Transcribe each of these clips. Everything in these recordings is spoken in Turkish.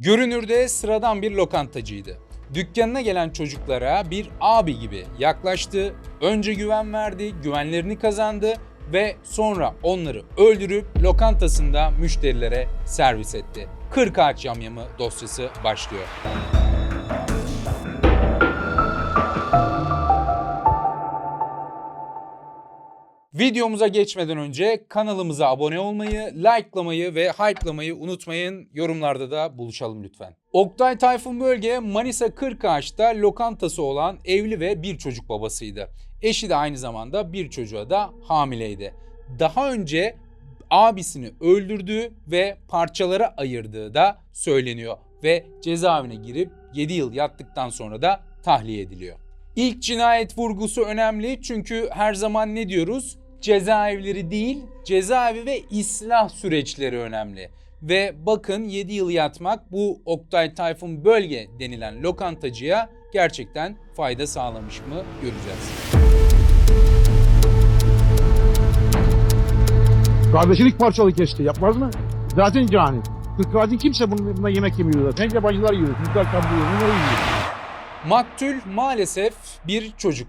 Görünürde sıradan bir lokantacıydı. Dükkanına gelen çocuklara bir abi gibi yaklaştı, önce güven verdi, güvenlerini kazandı ve sonra onları öldürüp lokantasında müşterilere servis etti. 40 Ağaç Yamyamı dosyası başlıyor. Videomuza geçmeden önce kanalımıza abone olmayı, likelamayı ve hype'lamayı unutmayın. Yorumlarda da buluşalım lütfen. Oktay Tayfun Bölge, Manisa Kırkağaç'ta lokantası olan evli ve bir çocuk babasıydı. Eşi de aynı zamanda bir çocuğa da hamileydi. Daha önce abisini öldürdüğü ve parçalara ayırdığı da söyleniyor ve cezaevine girip 7 yıl yattıktan sonra da tahliye ediliyor. İlk cinayet vurgusu önemli çünkü her zaman ne diyoruz? Cezaevleri değil, cezaevi ve ıslah süreçleri önemli. Ve bakın 7 yıl yatmak bu Oktay Tayfun Bölge denilen lokantacıya gerçekten fayda sağlamış mı göreceğiz. Kardeşini parçalı kesti. Yapmaz mı? Zaten cani. Kırkağaç'ın kimse bununla yemek yemiyor zaten. Yabancılar yiyor. Türkler kabuğu bunları yiyor. Maktul maalesef bir çocuk.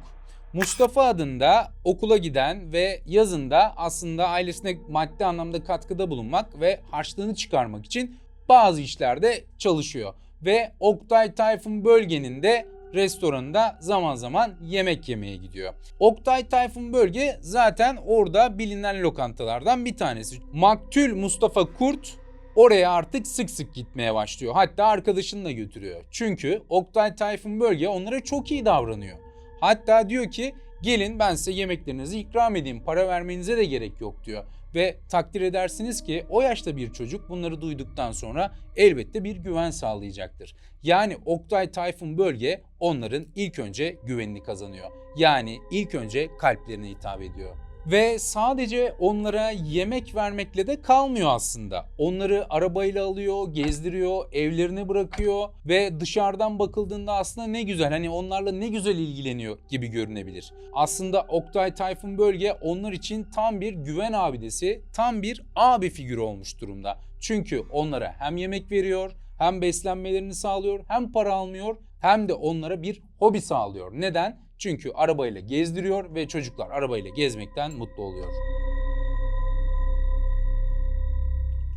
Mustafa adında okula giden ve yazında aslında ailesine maddi anlamda katkıda bulunmak ve harçlığını çıkarmak için bazı işlerde çalışıyor. Ve Oktay Tayfun Bölge'nin de restoranında zaman zaman yemek yemeye gidiyor. Oktay Tayfun Bölge zaten orada bilinen lokantalardan bir tanesi. Maktul Mustafa Kurt oraya artık sık sık gitmeye başlıyor. Hatta arkadaşını da götürüyor. Çünkü Oktay Tayfun Bölge onlara çok iyi davranıyor. Hatta diyor ki gelin ben size yemeklerinizi ikram edeyim, para vermenize de gerek yok diyor. Ve takdir edersiniz ki o yaşta bir çocuk bunları duyduktan sonra elbette bir güven sağlayacaktır. Yani Oktay Tayfun Bölge onların ilk önce güvenini kazanıyor. Yani ilk önce kalplerine hitap ediyor. Ve sadece onlara yemek vermekle de kalmıyor aslında. Onları arabayla alıyor, gezdiriyor, evlerine bırakıyor ve dışarıdan bakıldığında aslında ne güzel, hani onlarla ne güzel ilgileniyor gibi görünebilir. Aslında Oktay Tayfun Bölge onlar için tam bir güven abidesi, tam bir abi figürü olmuş durumda. Çünkü onlara hem yemek veriyor, hem beslenmelerini sağlıyor, hem para almıyor, hem de onlara bir hobi sağlıyor. Neden? Çünkü arabayla gezdiriyor ve çocuklar arabayla gezmekten mutlu oluyor.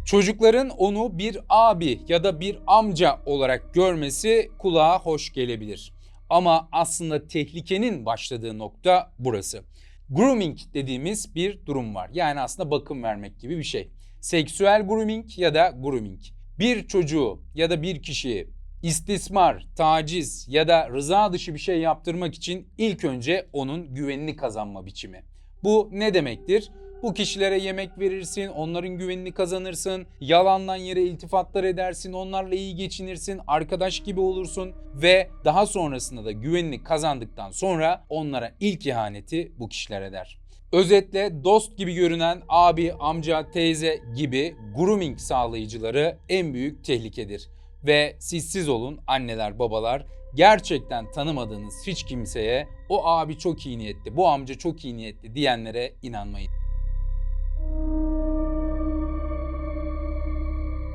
Çocukların onu bir abi ya da bir amca olarak görmesi kulağa hoş gelebilir. Ama aslında tehlikenin başladığı nokta burası. Grooming dediğimiz bir durum var. Yani aslında bakım vermek gibi bir şey. Seksüel grooming ya da grooming. Bir çocuğu ya da bir kişiyi İstismar, taciz ya da rıza dışı bir şey yaptırmak için ilk önce onun güvenini kazanma biçimi. Bu ne demektir? Bu kişilere yemek verirsin, onların güvenini kazanırsın, yalandan yere iltifatlar edersin, onlarla iyi geçinirsin, arkadaş gibi olursun ve daha sonrasında da güvenini kazandıktan sonra onlara ilk ihaneti bu kişiler eder. Özetle dost gibi görünen abi, amca, teyze gibi grooming sağlayıcıları en büyük tehlikedir. Ve siz olun anneler, babalar, gerçekten tanımadığınız hiç kimseye o abi çok iyi niyetli, bu amca çok iyi niyetli diyenlere inanmayın.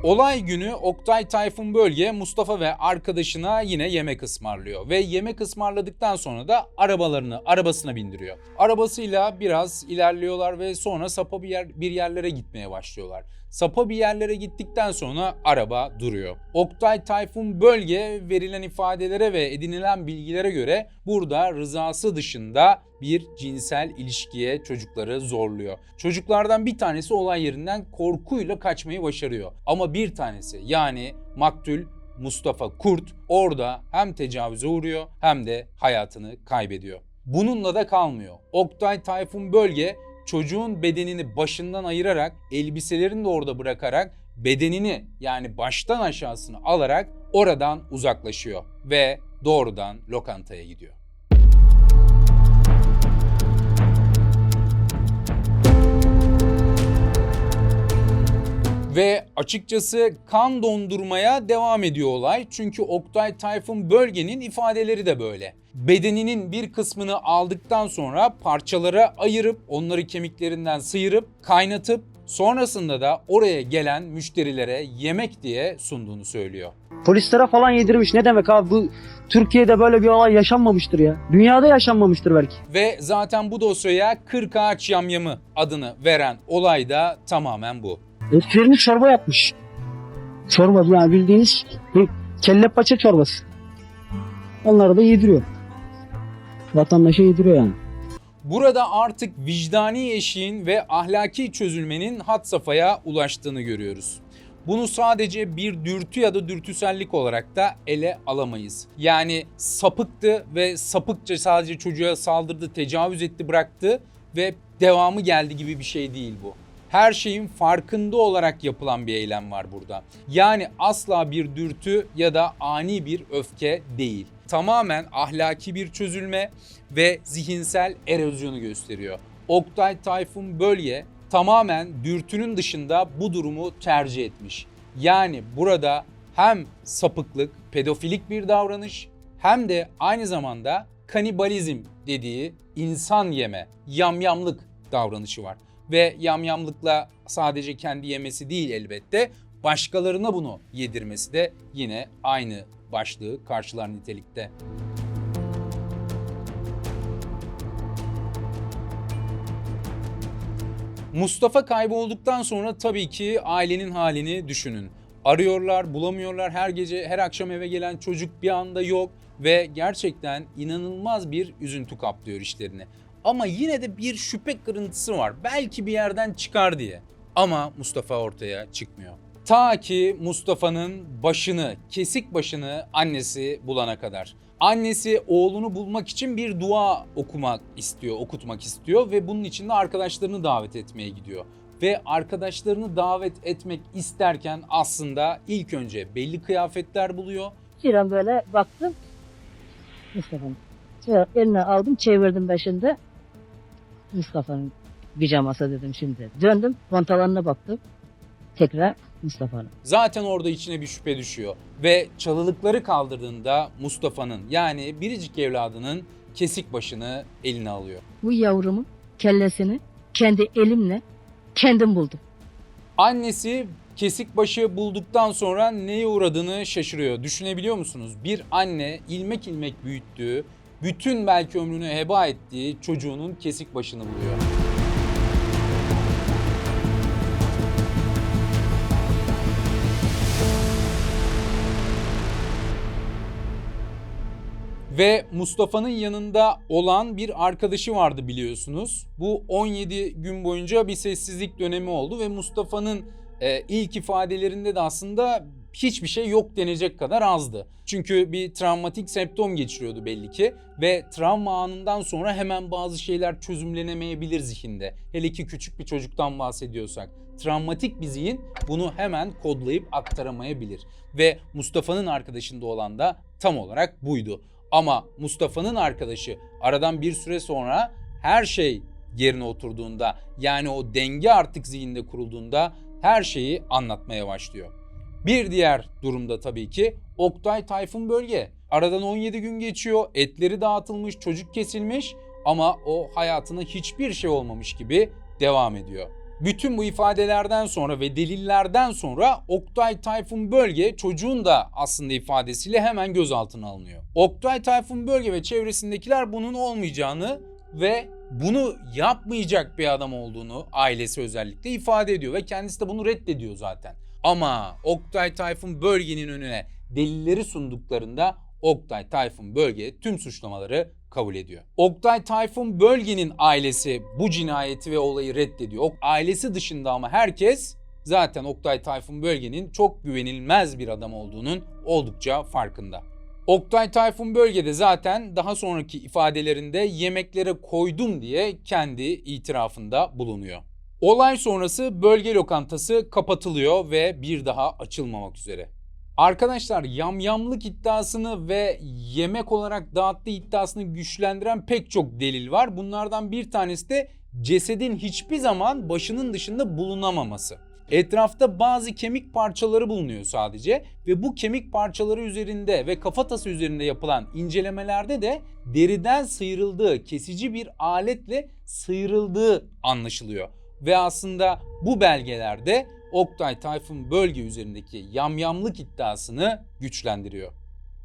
Olay günü Oktay Tayfun Bölge Mustafa ve arkadaşına yine yemek ısmarlıyor ve yemek ısmarladıktan sonra da arabasına bindiriyor. Arabasıyla biraz ilerliyorlar ve sonra sapa bir yerlere gitmeye başlıyorlar. Sapa bir yerlere gittikten sonra araba duruyor. Oktay Tayfun Bölge verilen ifadelere ve edinilen bilgilere göre burada rızası dışında bir cinsel ilişkiye çocukları zorluyor. Çocuklardan bir tanesi olay yerinden korkuyla kaçmayı başarıyor. Ama bir tanesi yani maktul Mustafa Kurt orada hem tecavüze uğruyor hem de hayatını kaybediyor. Bununla da kalmıyor. Oktay Tayfun Bölge çocuğun bedenini başından ayırarak, elbiselerini de orada bırakarak bedenini yani baştan aşağısını alarak oradan uzaklaşıyor ve doğrudan lokantaya gidiyor. Ve açıkçası kan dondurmaya devam ediyor olay. Çünkü Oktay Tayfun Bölge'nin ifadeleri de böyle. Bedeninin bir kısmını aldıktan sonra parçalara ayırıp onları kemiklerinden sıyırıp kaynatıp Sonrasında da oraya gelen müşterilere yemek diye sunduğunu söylüyor. Polislere falan yedirmiş. Ne demek abi, bu Türkiye'de böyle bir olay yaşanmamıştır ya. Dünyada yaşanmamıştır belki. Ve zaten bu dosyaya 40 ağaç yamyamı adını veren olay da tamamen bu. Etlerini çorba yapmış. Çorba yani bildiğiniz kelle paça çorbası. Onları da yediriyor. Vatandaşa yediriyor yani. Burada artık vicdani eşiğin ve ahlaki çözülmenin had safhaya ulaştığını görüyoruz. Bunu sadece bir dürtü ya da dürtüsellik olarak da ele alamayız. Yani sapıktı ve sapıkça sadece çocuğa saldırdı, tecavüz etti, bıraktı ve devamı geldi gibi bir şey değil bu. Her şeyin farkında olarak yapılan bir eylem var burada. Yani asla bir dürtü ya da ani bir öfke değil. Tamamen ahlaki bir çözülme ve zihinsel erozyonu gösteriyor. Oktay Tayfun Bölge tamamen dürtünün dışında bu durumu tercih etmiş. Yani burada hem sapıklık, pedofilik bir davranış hem de aynı zamanda kanibalizm dediği insan yeme, yamyamlık davranışı var. Ve yamyamlıkla sadece kendi yemesi değil elbette, başkalarına bunu yedirmesi de yine aynı başlığı karşılar nitelikte. Mustafa kaybolduktan sonra tabii ki ailenin halini düşünün. Arıyorlar, bulamıyorlar. Her gece, her akşam eve gelen çocuk bir anda yok ve gerçekten inanılmaz bir üzüntü kaplıyor işlerini. Ama yine de bir şüphe kırıntısı var. Belki bir yerden çıkar diye. Ama Mustafa ortaya çıkmıyor. Ta ki Mustafa'nın başını, kesik başını annesi bulana kadar. Annesi oğlunu bulmak için bir dua okutmak istiyor ve bunun için de arkadaşlarını davet etmeye gidiyor. Ve arkadaşlarını davet etmek isterken aslında ilk önce belli kıyafetler buluyor. Bir böyle baktım Mustafa'nın. Eline aldım, çevirdim başında. Mustafa'nın pijaması dedim şimdi. Döndüm, kontalarına baktım. Tekrar Mustafa'nın. Zaten orada içine bir şüphe düşüyor ve çalılıkları kaldırdığında Mustafa'nın yani biricik evladının kesik başını eline alıyor. Bu yavrumun kellesini kendi elimle kendim buldum. Annesi kesik başı bulduktan sonra neye uğradığını şaşırıyor. Düşünebiliyor musunuz? Bir anne ilmek ilmek büyüttüğü, bütün belki ömrünü heba ettiği çocuğunun kesik başını buluyor. Ve Mustafa'nın yanında olan bir arkadaşı vardı biliyorsunuz. Bu 17 gün boyunca bir sessizlik dönemi oldu ve Mustafa'nın ilk ifadelerinde de aslında hiçbir şey yok denecek kadar azdı. Çünkü bir travmatik semptom geçiriyordu belli ki ve travma anından sonra hemen bazı şeyler çözümlenemeyebilir zihinde. Hele ki küçük bir çocuktan bahsediyorsak. Travmatik bir zihin bunu hemen kodlayıp aktaramayabilir. Ve Mustafa'nın arkadaşında olan da tam olarak buydu. Ama Mustafa'nın arkadaşı aradan bir süre sonra her şey yerine oturduğunda yani o denge artık zihinde kurulduğunda her şeyi anlatmaya başlıyor. Bir diğer durumda tabii ki Oktay Tayfun Bölge. Aradan 17 gün geçiyor, etleri dağıtılmış, çocuk kesilmiş ama o hayatına hiçbir şey olmamış gibi devam ediyor. Bütün bu ifadelerden sonra ve delillerden sonra Oktay Tayfun Bölge çocuğun da aslında ifadesiyle hemen gözaltına alınıyor. Oktay Tayfun Bölge ve çevresindekiler bunun olmayacağını ve bunu yapmayacak bir adam olduğunu ailesi özellikle ifade ediyor ve kendisi de bunu reddediyor zaten. Ama Oktay Tayfun Bölge'nin önüne delilleri sunduklarında Oktay Tayfun Bölge tüm suçlamaları kabul ediyor. Oktay Tayfun Bölge'nin ailesi bu cinayeti ve olayı reddediyor. Ailesi dışında ama herkes zaten Oktay Tayfun Bölge'nin çok güvenilmez bir adam olduğunun oldukça farkında. Oktay Tayfun Bölge'de zaten daha sonraki ifadelerinde yemeklere koydum diye kendi itirafında bulunuyor. Olay sonrası bölge lokantası kapatılıyor ve bir daha açılmamak üzere. Arkadaşlar yamyamlık iddiasını ve yemek olarak dağıttığı iddiasını güçlendiren pek çok delil var. Bunlardan bir tanesi de cesedin hiçbir zaman başının dışında bulunamaması. Etrafta bazı kemik parçaları bulunuyor sadece ve bu kemik parçaları üzerinde ve kafatası üzerinde yapılan incelemelerde de deriden sıyrıldığı, kesici bir aletle sıyrıldığı anlaşılıyor. ve aslında bu belgelerde Oktay Tayfun Bölge üzerindeki yamyamlık iddiasını güçlendiriyor.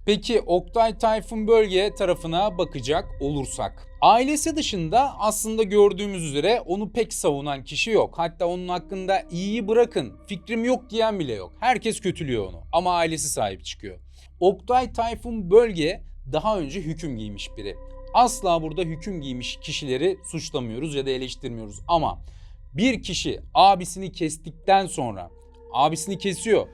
Peki Oktay Tayfun Bölge tarafına bakacak olursak, ailesi dışında aslında gördüğümüz üzere onu pek savunan kişi yok. Hatta onun hakkında iyiyi bırakın, fikrim yok diyen bile yok. Herkes kötülüyor onu ama ailesi sahip çıkıyor. Oktay Tayfun Bölge daha önce hüküm giymiş biri. Asla burada hüküm giymiş kişileri suçlamıyoruz ya da eleştirmiyoruz ama bir kişi abisini kestikten sonra, abisini kesiyor,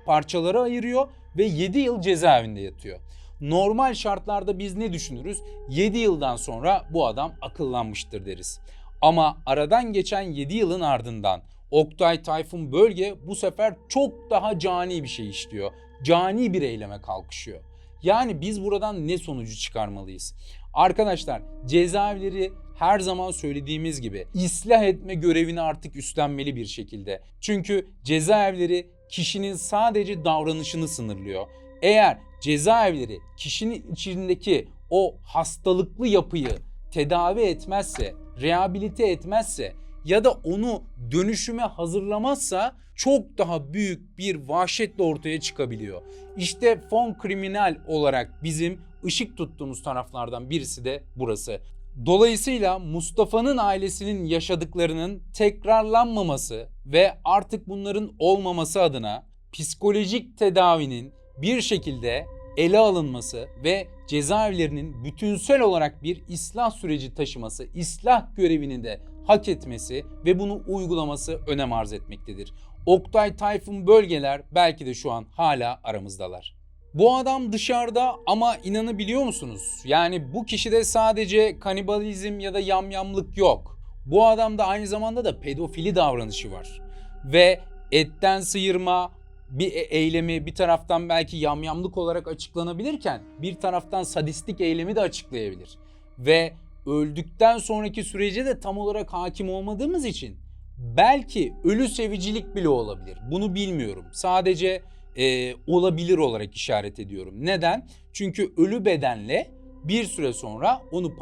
parçalara ayırıyor ve 7 yıl cezaevinde yatıyor. Normal şartlarda biz ne düşünürüz? 7 yıldan sonra bu adam akıllanmıştır deriz. Ama aradan geçen 7 yılın ardından Oktay Tayfun Bölge bu sefer çok daha cani bir şey işliyor. Cani bir eyleme kalkışıyor. Yani biz buradan ne sonucu çıkarmalıyız? Arkadaşlar, cezaevleri her zaman söylediğimiz gibi ıslah etme görevini artık üstlenmeli bir şekilde. Çünkü cezaevleri kişinin sadece davranışını sınırlıyor. Eğer cezaevleri kişinin içindeki o hastalıklı yapıyı tedavi etmezse, rehabilite etmezse ya da onu dönüşüme hazırlamazsa çok daha büyük bir vahşetle ortaya çıkabiliyor. İşte fon kriminal olarak bizim ışık tuttuğumuz taraflardan birisi de burası. Dolayısıyla Mustafa'nın ailesinin yaşadıklarının tekrarlanmaması ve artık bunların olmaması adına psikolojik tedavinin bir şekilde ele alınması ve cezaevlerinin bütünsel olarak bir ıslah süreci taşıması, ıslah görevini de hak etmesi ve bunu uygulaması önem arz etmektedir. Oktay Tayfun Bölgeler belki de şu an hala aramızdalar. Bu adam dışarıda ama inanabiliyor musunuz? Yani bu kişide sadece kanibalizm ya da yamyamlık yok. Bu adamda aynı zamanda da pedofili davranışı var. Ve etten sıyırma bir eylemi bir taraftan belki yamyamlık olarak açıklanabilirken bir taraftan sadistik eylemi de açıklayabilir. Ve öldükten sonraki sürece de tam olarak hakim olmadığımız için belki ölü sevicilik bile olabilir. Bunu bilmiyorum. Sadece olabilir olarak işaret ediyorum. Neden? Çünkü ölü bedenle bir süre sonra onu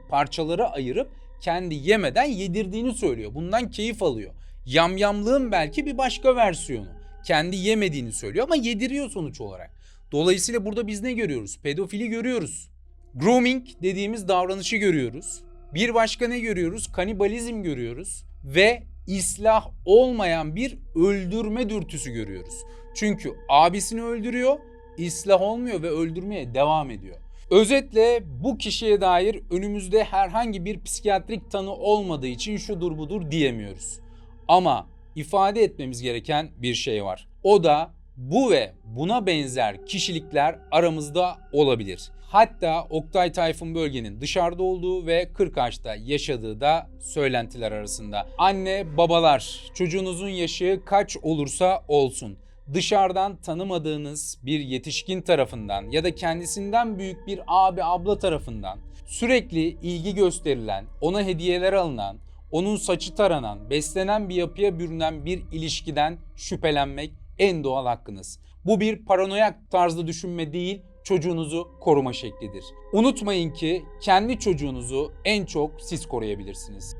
parçalara ayırıp kendi yemeden yedirdiğini söylüyor. Bundan keyif alıyor. Yamyamlığın belki bir başka versiyonu. Kendi yemediğini söylüyor ama yediriyor sonuç olarak. Dolayısıyla burada biz ne görüyoruz? Pedofili görüyoruz. Grooming dediğimiz davranışı görüyoruz. Bir başka ne görüyoruz? Kanibalizm görüyoruz ve ıslah olmayan bir öldürme dürtüsü görüyoruz. Çünkü abisini öldürüyor, ıslah olmuyor ve öldürmeye devam ediyor. Özetle bu kişiye dair önümüzde herhangi bir psikiyatrik tanı olmadığı için şudur budur diyemiyoruz. Ama ifade etmemiz gereken bir şey var. O da bu ve buna benzer kişilikler aramızda olabilir. Hatta Oktay Tayfun Bölge'nin dışarıda olduğu ve Kırkağaç'ta yaşadığı da söylentiler arasında. Anne, babalar, çocuğunuzun yaşı kaç olursa olsun, dışarıdan tanımadığınız bir yetişkin tarafından ya da kendisinden büyük bir abi abla tarafından sürekli ilgi gösterilen, ona hediyeler alınan, onun saçı taranan, beslenen bir yapıya bürünen bir ilişkiden şüphelenmek en doğal hakkınız. Bu bir paranoyak tarzda düşünme değil, çocuğunuzu koruma şeklidir. Unutmayın ki kendi çocuğunuzu en çok siz koruyabilirsiniz.